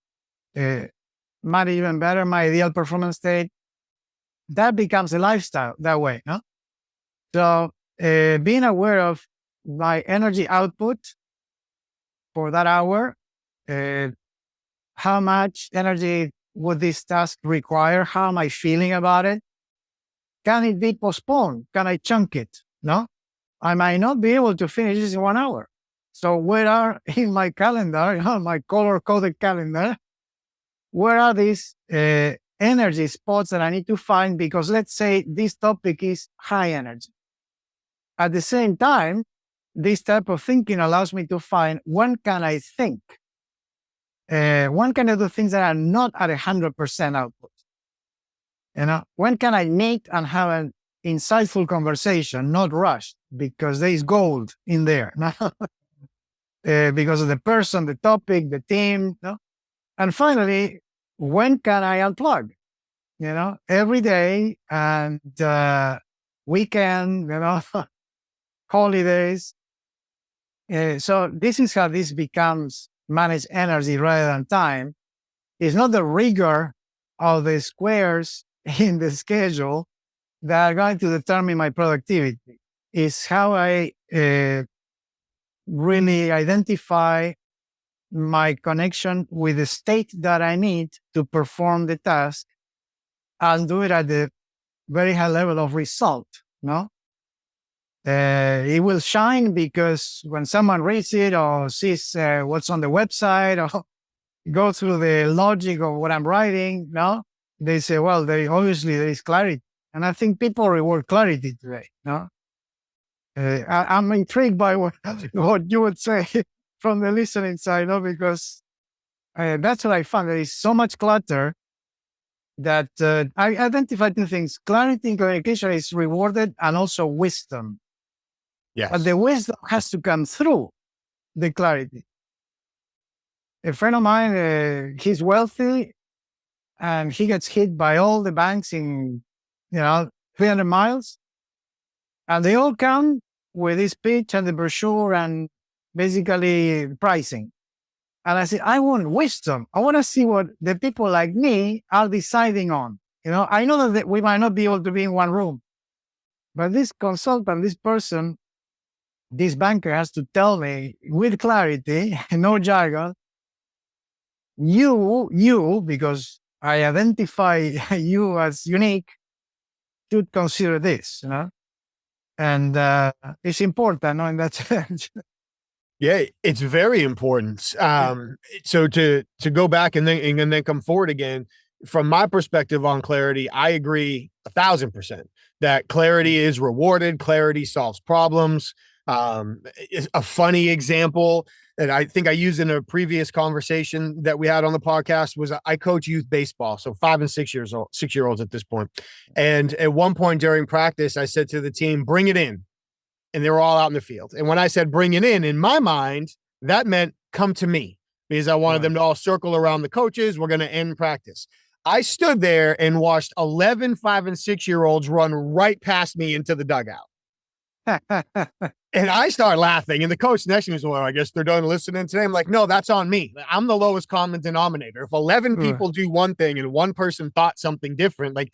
manage even better my ideal performance state. That becomes a lifestyle that way. No? So being aware of my energy output for that hour, how much energy would this task require? How am I feeling about it? Can it be postponed? Can I chunk it? No, I might not be able to finish this in 1 hour. So where are in my calendar, my color-coded calendar, where are these energy spots that I need to find? Because let's say this topic is high energy. At the same time, this type of thinking allows me to find when can I think? When can I do things that are not at 100% output? When can I meet and have an insightful conversation, not rushed, because there is gold in there. Because of the person, the topic, the team. And finally, when can I unplug? Every day and weekend, holidays. So this is how this becomes managed energy rather than time. It's not the rigor of the squares in the schedule that are going to determine my productivity. It's how I really identify my connection with the state that I need to perform the task and do it at the very high level of result. No, it will shine because when someone reads it or sees what's on the website or go through the logic of what I'm writing, no, they say, well, obviously there is clarity. And I think people reward clarity today. No, I'm intrigued by what you would say from the listening side, no, because that's what I found. There is so much clutter that I identify two things. Clarity in communication is rewarded, and also wisdom. Yes. But the wisdom has to come through the clarity. A friend of mine, he's wealthy, and he gets hit by all the banks in, 300 miles. And they all come with this pitch and the brochure and basically pricing. And I said, I want wisdom. I want to see what the people like me are deciding on. I know that we might not be able to be in one room, but this consultant, this person, this banker has to tell me with clarity, no jargon, you, because I identify you as unique, should consider this, and it's important, in that sense. Yeah, it's very important. So to go back and then come forward again, from my perspective on clarity, I agree 1,000% that clarity is rewarded. Clarity solves problems. A funny example that I think I used in a previous conversation that we had on the podcast was I coach youth baseball, so 5 and 6-year-olds at this point. And at one point during practice, I said to the team, "Bring it in." And they were all out in the field. And when I said bring it in my mind, that meant come to me, because I wanted them to all circle around the coaches. We're going to end practice. I stood there and watched 11 5 and 6-year-olds run right past me into the dugout. And I start laughing. And the coach next to me was, well, I guess they're done listening today. I'm like, no, that's on me. I'm the lowest common denominator. If 11 people do one thing and one person thought something different, like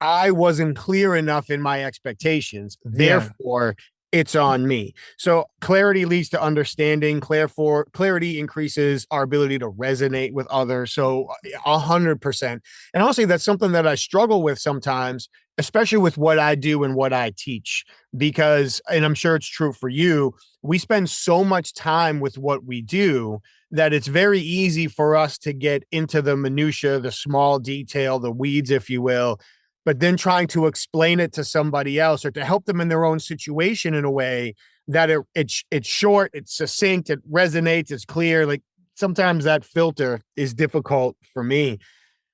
I wasn't clear enough in my expectations. Therefore, it's on me. So clarity leads to understanding. Clarity increases our ability to resonate with others. So 100%. And honestly, that's something that I struggle with sometimes, especially with what I do and what I teach, because, and I'm sure it's true for you, we spend so much time with what we do that it's very easy for us to get into the minutia, the small detail, the weeds, if you will, but then trying to explain it to somebody else or to help them in their own situation in a way that it's short, it's succinct, it resonates, it's clear. Like sometimes that filter is difficult for me.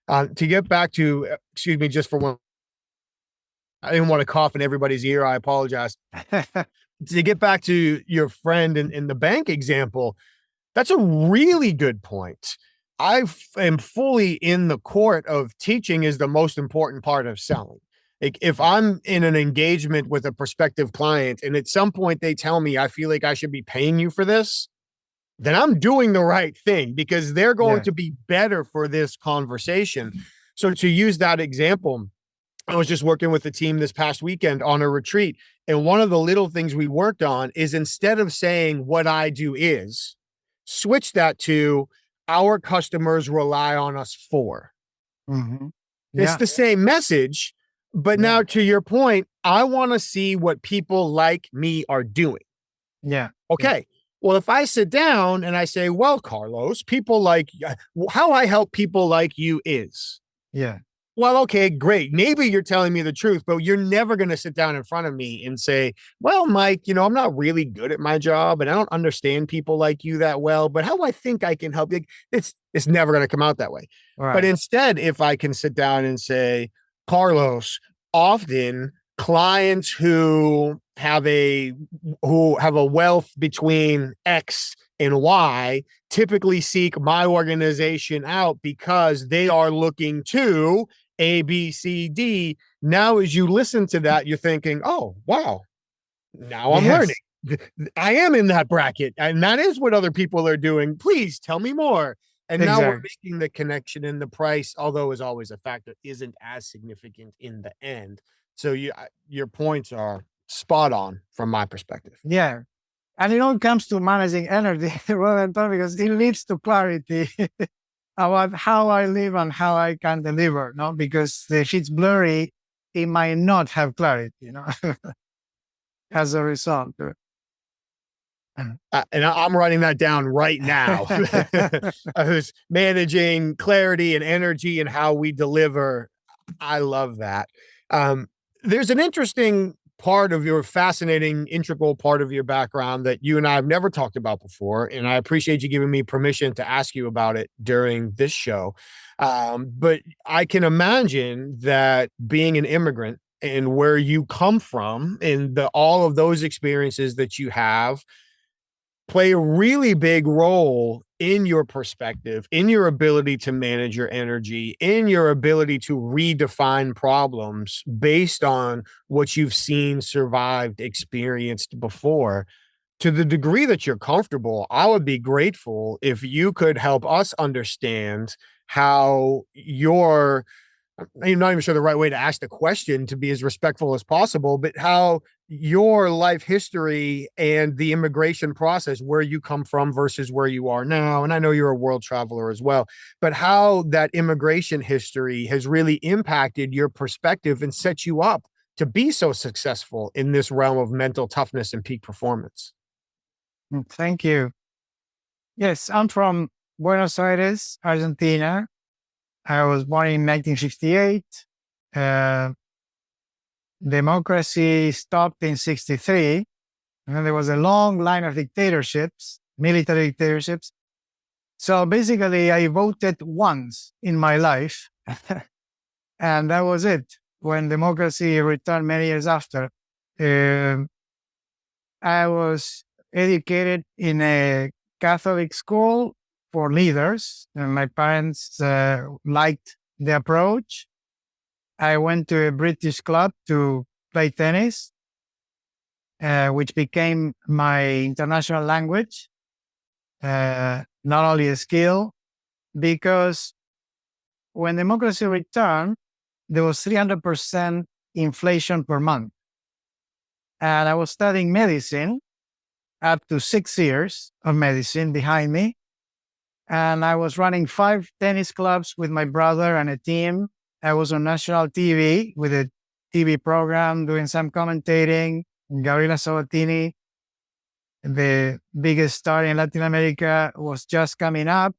To get back to, excuse me, just for one, I didn't want to cough in everybody's ear. I apologize. To get back to your friend in the bank example, that's a really good point. I am fully in the court of teaching is the most important part of selling. Like if I'm in an engagement with a prospective client and at some point they tell me, I feel like I should be paying you for this, then I'm doing the right thing because they're going to be better for this conversation. So to use that example, I was just working with the team this past weekend on a retreat. And one of the little things we worked on is instead of saying what I do is, switch that to our customers rely on us for. It's the same message, but now to your point, I want to see what people like me are doing. Okay. Well, if I sit down and I say, well, Carlos, people like how I help people like you is. Well, okay, great. Maybe you're telling me the truth, but you're never going to sit down in front of me and say, well, Mike, I'm not really good at my job and I don't understand people like you that well, but how I think I can help you, it's never going to come out that way. But instead, if I can sit down and say, Carlos, often clients who have a wealth between X and Y typically seek my organization out because they are looking to A, B, C, D. Now, as you listen to that, you're thinking, oh, wow, now I'm learning. I am in that bracket. And that is what other people are doing. Please tell me more. And now we're making the connection, and the price, although is always a factor, isn't as significant in the end. So your points are spot on from my perspective. And it all comes to managing energy rather than time, because it leads to clarity about how I live and how I can deliver. No, because if it's blurry, it might not have clarity. As a result. And I'm writing that down right now. Who's managing clarity and energy and how we deliver. I love that. There's an interesting part of your fascinating, integral part of your background that you and I have never talked about before. And I appreciate you giving me permission to ask you about it during this show. But I can imagine that being an immigrant and where you come from and all of those experiences that you have play a really big role in your perspective, in your ability to manage your energy, in your ability to redefine problems based on what you've seen, survived, experienced before. To the degree that you're comfortable, I would be grateful if you could help us understand how your I'm not even sure the right way to ask the question to be as respectful as possible, but how your life history and the immigration process, where you come from versus where you are now. And I know you're a world traveler as well, but how that immigration history has really impacted your perspective and set you up to be so successful in this realm of mental toughness and peak performance. Thank you. Yes, I'm from Buenos Aires, Argentina. I was born in 1958. Democracy stopped in 63. And then there was a long line of dictatorships, military dictatorships. So basically, I voted once in my life. And that was it. When democracy returned many years after, I was educated in a Catholic school for leaders, and my parents liked the approach. I went to a British club to play tennis, which became my international language, not only a skill, because when democracy returned, there was 300% inflation per month. And I was studying medicine, up to 6 years of medicine behind me. And I was running 5 tennis clubs with my brother and a team. I was on national TV with a TV program doing some commentating. Gabriela Sabatini, the biggest star in Latin America, was just coming up.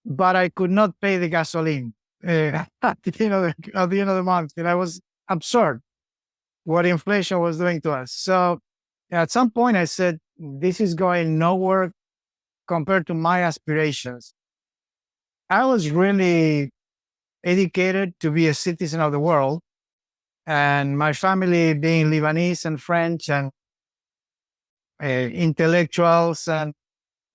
But I could not pay the gasoline at the end of the month. And I was absurd what inflation was doing to us. So at some point I said, this is going nowhere compared to my aspirations. I was really educated to be a citizen of the world, and my family being Lebanese and French and intellectuals and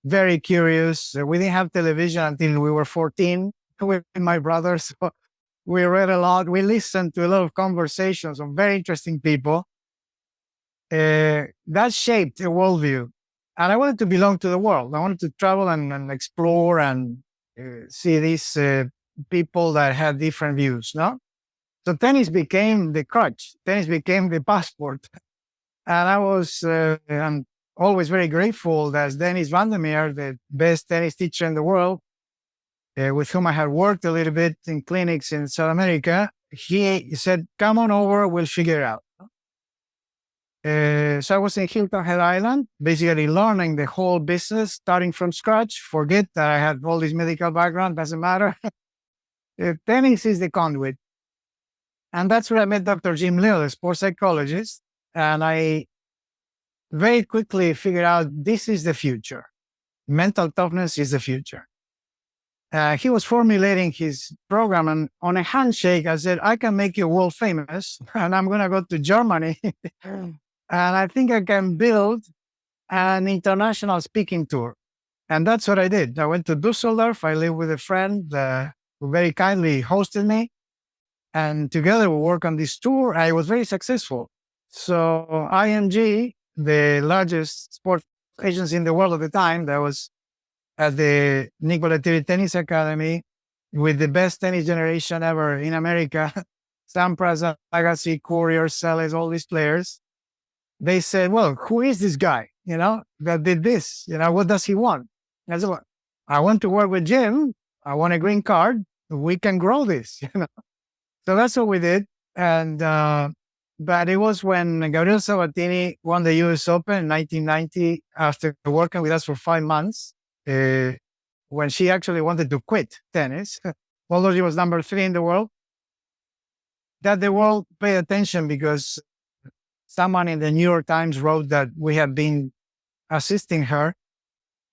very curious. We didn't have television until we were 14 with my brothers. So we read a lot. We listened to a lot of conversations of very interesting people. That shaped a worldview. And I wanted to belong to the world. I wanted to travel and explore and see these people that had different views, no? So tennis became the crutch. Tennis became the passport. And I was I'm always very grateful that Dennis Vandermeer, the best tennis teacher in the world, with whom I had worked a little bit in clinics in South America, he said, come on over, we'll figure it out. So I was in Hilton Head Island, basically learning the whole business, starting from scratch. Forget that I had all this medical background, doesn't matter. Tennis is the conduit. And that's where I met Dr. Jim Lill, a sports psychologist. And I very quickly figured out this is the future. Mental toughness is the future. He was formulating his program, and on a handshake, I said, I can make you world famous, and I'm going to go to Germany. And I think I can build an international speaking tour. And that's what I did. I went to Dusseldorf. I lived with a friend who very kindly hosted me. And together we worked on this tour. I was very successful. So IMG, the largest sports agency in the world at the time, that was at the Nick Bollettieri Tennis Academy with the best tennis generation ever in America. Sampras, Agassi, Courier, Seles, all these players. they said, well, who is this guy, that did this? What does he want? I said, well, I want to work with Jim. I want a green card. We can grow this, So that's what we did. And, but it was when Gabriel Sabatini won the US Open in 1990 after working with us for 5 months, when she actually wanted to quit tennis, although she was number 3 in the world, that the world paid attention because someone in the New York Times wrote that we had been assisting her.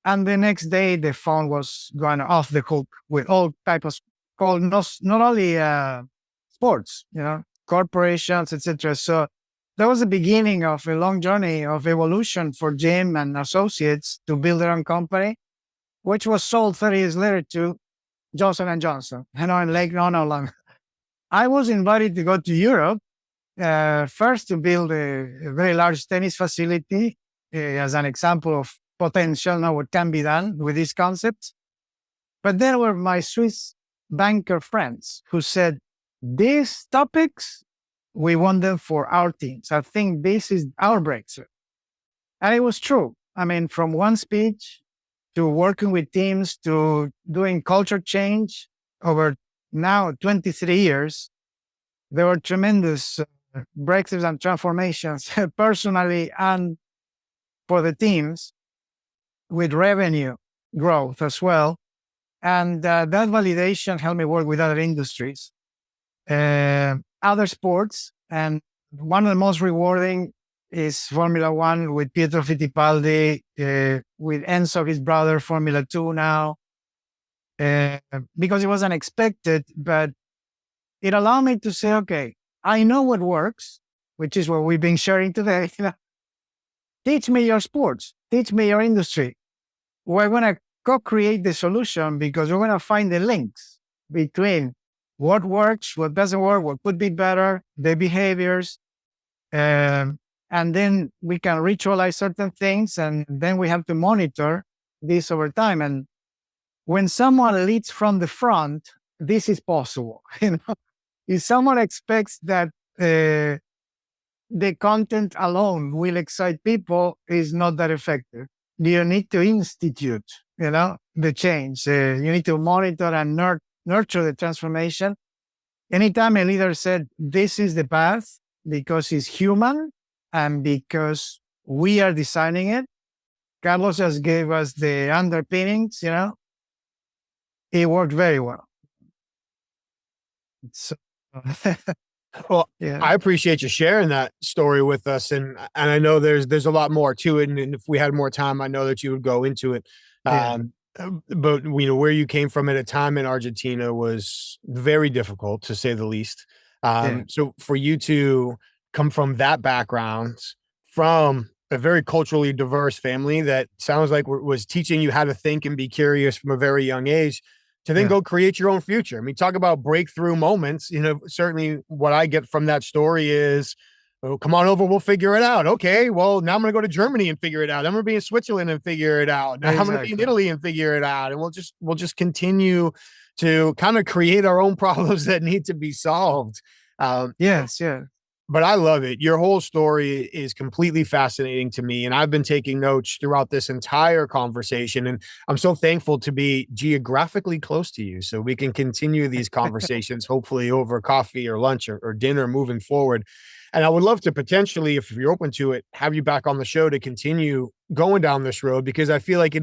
And the next day, the phone was going off the hook with all types of calls, not only sports, corporations, etc. So that was the beginning of a long journey of evolution for Jim and associates to build their own company, which was sold 30 years later to Johnson & Johnson, in Lake Nonalong. I was invited to go to Europe, first to build a very large tennis facility as an example of potential, what can be done with these concepts. But there were my Swiss banker friends who said, these topics, we want them for our teams. I think this is our breakthrough. And it was true. From one speech to working with teams to doing culture change over now 23 years, there were tremendous breakthroughs and transformations personally and for the teams, with revenue growth as well. And that validation helped me work with other industries, other sports. And one of the most rewarding is Formula One with Pietro Fittipaldi, with Enzo, his brother, Formula 2 now, because it was unexpected, but it allowed me to say, okay, I know what works, which is what we've been sharing today. Teach me your sports, teach me your industry. We're going to co-create the solution because we're going to find the links between what works, what doesn't work, what could be better, the behaviors. And then we can ritualize certain things, and then we have to monitor this over time. And when someone leads from the front, this is possible. If someone expects that the content alone will excite people, is not that effective. You need to institute, the change. You need to monitor and nurture the transformation. Anytime a leader said, this is the path because it's human and because we are designing it, Carlos just gave us the underpinnings, it worked very well. So, Well, yeah. I appreciate you sharing that story with us, and I know there's a lot more to it, and if we had more time, I know that you would go into it. Yeah. But where you came from at a time in Argentina was very difficult, to say the least. So for you to come from that background, from a very culturally diverse family that sounds like was teaching you how to think and be curious from a very young age, to then go create your own future. Talk about breakthrough moments. Certainly what I get from that story is, oh, come on over, we'll figure it out. Okay, well, now I'm going to go to Germany and figure it out. I'm going to be in Switzerland and figure it out. Now I'm going to be in Italy and figure it out. And we'll just continue to kind of create our own problems that need to be solved. Yes. But I love it. Your whole story is completely fascinating to me. And I've been taking notes throughout this entire conversation. And I'm so thankful to be geographically close to you so we can continue these conversations, hopefully over coffee or lunch or dinner moving forward. And I would love to potentially, if you're open to it, have you back on the show to continue going down this road, because I feel like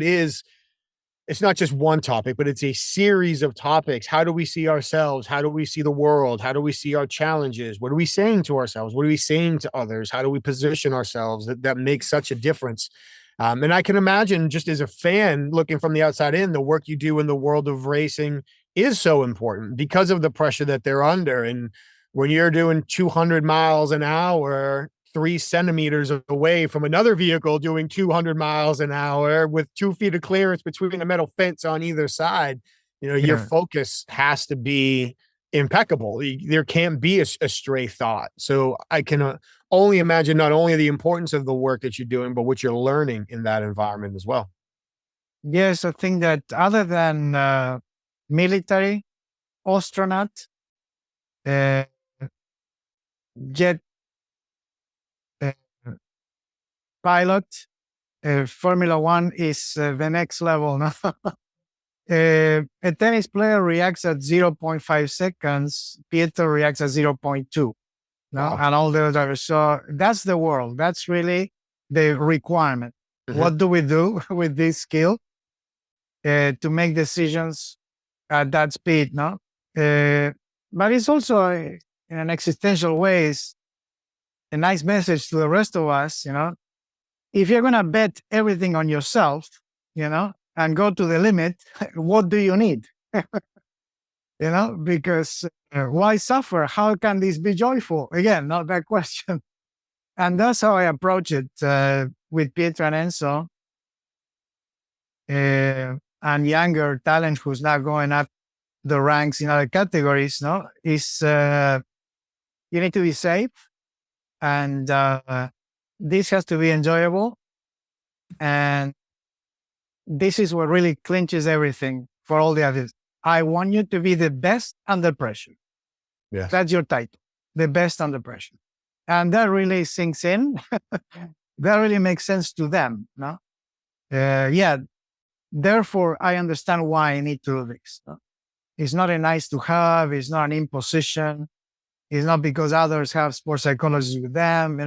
it's not just one topic, but it's a series of topics. How do we see ourselves? How do we see the world? How do we see our challenges? What are we saying to ourselves? What are we saying to others? How do we position ourselves? That makes such a difference. And I can imagine, just as a fan looking from the outside in, the work you do in the world of racing is so important because of the pressure that they're under. And when you're doing 200 miles an hour, 3 centimeters away from another vehicle doing 200 miles an hour with 2 feet of clearance between a metal fence on either side, your focus has to be impeccable. There can't be a stray thought. So I can only imagine not only the importance of the work that you're doing, but what you're learning in that environment as well. Yes, I think that other than military, astronaut, jet pilot. Formula One is the next level. No? A tennis player reacts at 0.5 seconds. Pietro reacts at 0.2. No? Wow. And all the others. So that's the world. That's really the requirement. Mm-hmm. What do we do with this skill to make decisions at that speed? No, but it's also in an existential way, is a nice message to the rest of us. If you're gonna bet everything on yourself, and go to the limit, what do you need? Because why suffer? How can this be joyful? Again, not that question. And that's how I approach it with Pietro and Enzo, and younger talent who's now going up the ranks in other categories. No, is you need to be safe, and this has to be enjoyable, and this is what really clinches everything for all the others. I want you to be the best under pressure. Yes. That's your title, the best under pressure. And that really sinks in. That really makes sense to them. No? Therefore, I understand why I need to do this. No? It's not a nice to have. It's not an imposition. It's not because others have sports psychologists with them.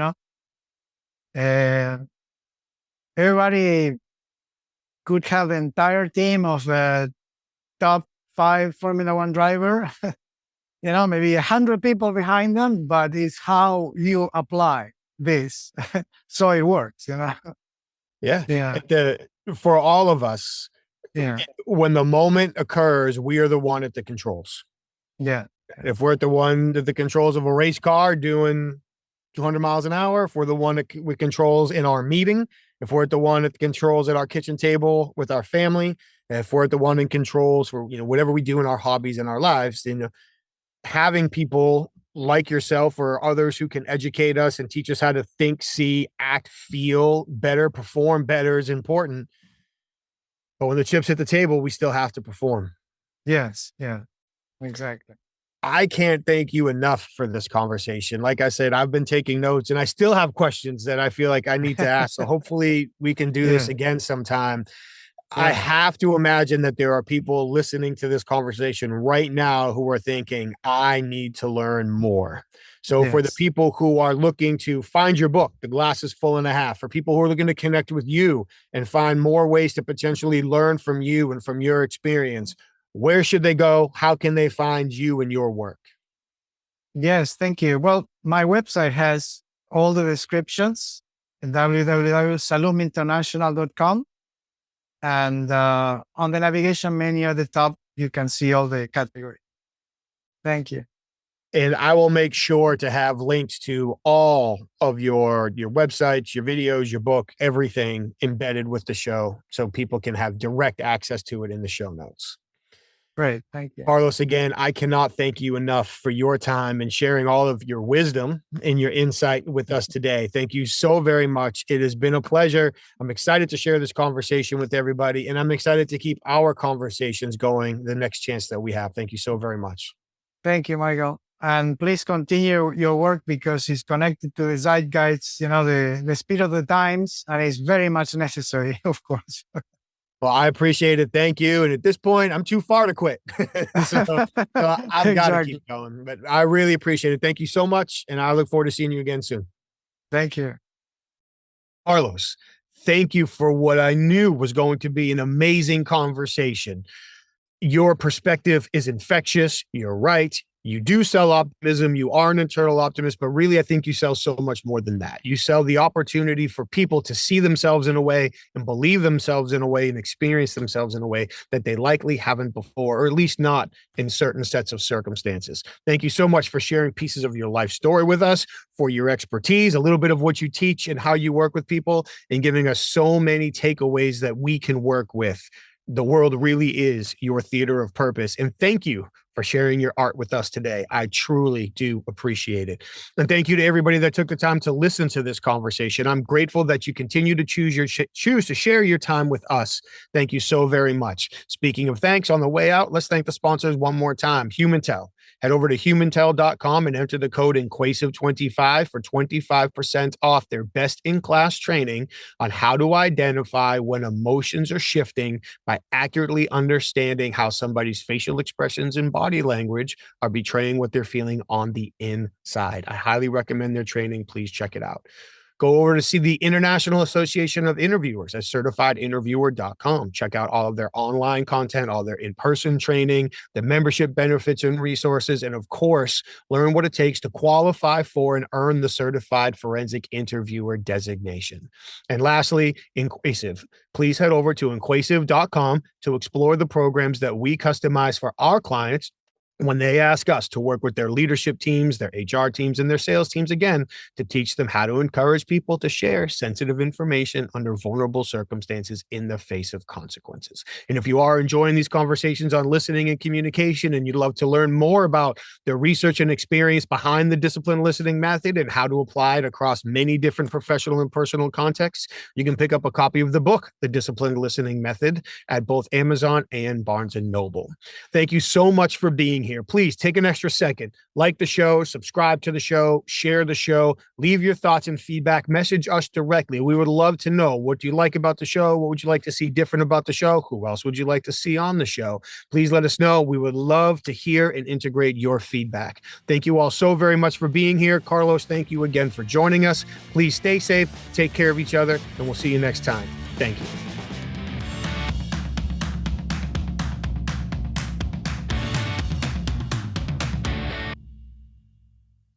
Everybody could have the entire team of top 5 Formula One driver, maybe 100 people behind them, but it's how you apply this. So it works, Yeah. For all of us, when the moment occurs, we are the one at the controls. Yeah. If we're at the one at the controls of a race car doing 200 miles an hour, if we're the one with controls in our meeting, if we're at the one at the controls at our kitchen table with our family, if we're at the one in controls for, whatever we do in our hobbies and our lives, having people like yourself or others who can educate us and teach us how to think, see, act, feel better, perform better is important. But when the chips hit the table, we still have to perform. Yes. Yeah, exactly. I can't thank you enough for this conversation. Like I said, I've been taking notes and I still have questions that I feel like I need to ask. So hopefully we can do this again sometime. Yeah. I have to imagine that there are people listening to this conversation right now who are thinking, I need to learn more. So for the people who are looking to find your book, The Glass is Full and a Half, for people who are looking to connect with you and find more ways to potentially learn from you and from your experience, where should they go? How can they find you and your work? Yes, thank you. Well, my website has all the descriptions in www.saloominternational.com. And on the navigation menu at the top, you can see all the categories. Thank you. And I will make sure to have links to all of your websites, your videos, your book, everything embedded with the show so people can have direct access to it in the show notes. Great. Thank you. Carlos, again, I cannot thank you enough for your time and sharing all of your wisdom and your insight with us today. Thank you so very much. It has been a pleasure. I'm excited to share this conversation with everybody, and I'm excited to keep our conversations going the next chance that we have. Thank you so very much. Thank you, Michael. And please continue your work because it's connected to the zeitgeist, the speed of the times, and it's very much necessary, of course. Well, I appreciate it. Thank you. And at this point, I'm too far to quit. so I've got to keep going. But I really appreciate it. Thank you so much. And I look forward to seeing you again soon. Thank you. Carlos, thank you for what I knew was going to be an amazing conversation. Your perspective is infectious. You're right. You do sell optimism. You are an internal optimist, but really, I think you sell so much more than that. You sell the opportunity for people to see themselves in a way and believe themselves in a way and experience themselves in a way that they likely haven't before, or at least not in certain sets of circumstances. Thank you so much for sharing pieces of your life story with us, for your expertise, a little bit of what you teach and how you work with people, and giving us so many takeaways that we can work with. The world really is your theater of purpose. And thank you for sharing your art with us today. I truly do appreciate it. And thank you to everybody that took the time to listen to this conversation. I'm grateful that you continue to choose to share your time with us. Thank you so very much. Speaking of thanks, on the way out, let's thank the sponsors one more time. HumanTel. Head over to humantel.com and enter the code INQUASIVE25 for 25% off their best-in-class training on how to identify when emotions are shifting by accurately understanding how somebody's facial expressions and body language are betraying what they're feeling on the inside. I highly recommend their training. Please check it out. Go over to see the International Association of Interviewers at certifiedinterviewer.com. Check out all of their online content, all their in-person training, the membership benefits and resources, and of course, learn what it takes to qualify for and earn the Certified Forensic Interviewer designation. And lastly, Inquasive. Please head over to inquasive.com to explore the programs that we customize for our clients when they ask us to work with their leadership teams, their HR teams, and their sales teams, again, to teach them how to encourage people to share sensitive information under vulnerable circumstances in the face of consequences. And if you are enjoying these conversations on listening and communication, and you'd love to learn more about the research and experience behind the disciplined listening method and how to apply it across many different professional and personal contexts, you can pick up a copy of the book, The Disciplined Listening Method, at both Amazon and Barnes & Noble. Thank you so much for being here. Please take an extra second, like the show, subscribe to the show, share the show, leave your thoughts and feedback, message us directly. We would love to know, what do you like about the show? What would you like to see different about the show? Who else would you like to see on the show? Please let us know. We would love to hear and integrate your feedback. Thank you all so very much for being here. Carlos, thank you again for joining us. Please stay safe, take care of each other, and we'll see you next time. Thank you.